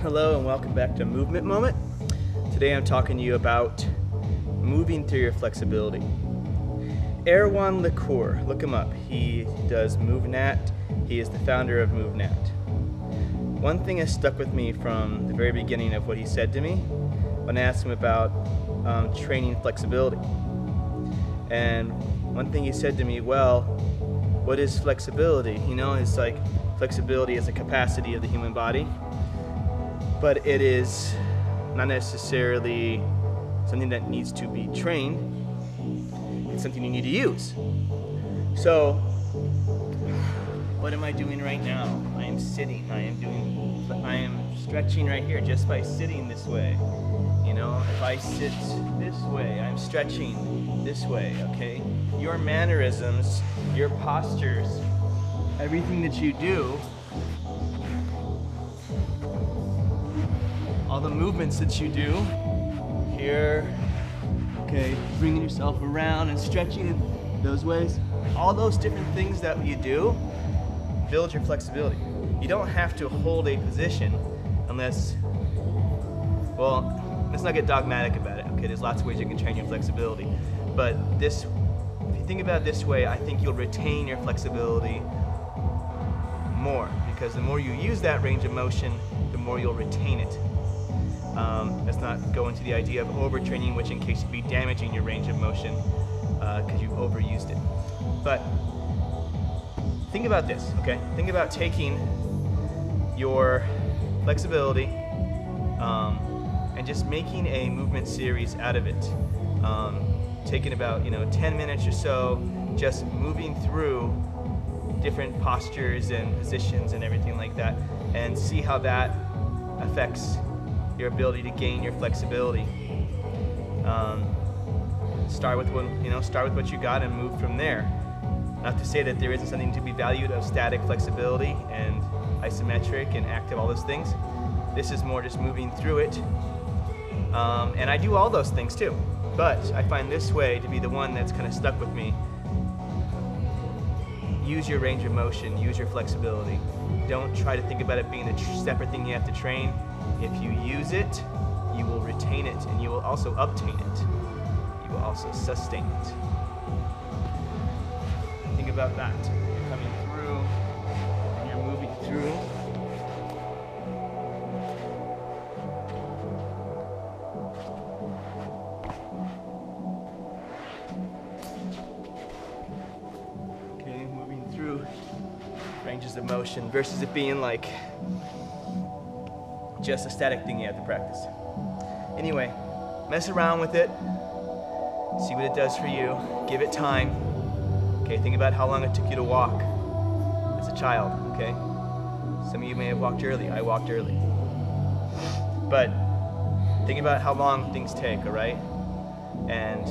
Hello and welcome back to Movement Moment. Today I'm talking to you about moving through your flexibility. Erwan Le Corre, look him up. He does MovNat. He is the founder of MovNat. One thing has stuck with me from the very beginning of what he said to me when I asked him about training flexibility. And one thing he said to me, well, what is flexibility? You know, it's like flexibility is a capacity of the human body, but it is not necessarily something that needs to be trained. It's something you need to use. So, what am I doing right now? I am sitting. I am stretching right here just by sitting this way. You know, if I sit this way, I'm stretching this way, okay? Your mannerisms, your postures, everything that you do, all the movements that you do here, okay, bringing yourself around and stretching in those ways, all those different things that you do build your flexibility. You don't have to hold a position unless, well, let's not get dogmatic about it, okay? There's lots of ways you can train your flexibility, but this, if you think about it this way, I think you'll retain your flexibility more, because the more you use that range of motion, the more you'll retain it. Let's not go into the idea of overtraining, which in case you'd be damaging your range of motion because you've overused it. But think about this, okay? Think about taking your flexibility and just making a movement series out of it. Taking about 10 minutes or so, just moving through different postures and positions and everything like that, and see how that affects your ability to gain your flexibility. Start with what you got and move from there. Not to say that there isn't something to be valued of static flexibility and isometric and active, all those things. This is more just moving through it. And I do all those things too, but I find this way to be the one that's kind of stuck with me. Use your range of motion, use your flexibility. Don't try to think about it being a separate thing you have to train. If you use it, you will retain it, and you will also obtain it. You will also sustain it. Think about that. You're coming through, and you're moving through. Okay, moving through ranges of motion versus it being like just a static thing you have to practice. Anyway, mess around with it, see what it does for you, give it time. Okay, think about how long it took you to walk as a child, okay? Some of you may have walked early, I walked early. But think about how long things take, all right? And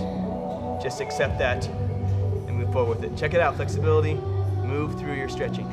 just accept that and move forward with it. Check it out, flexibility, move through your stretching.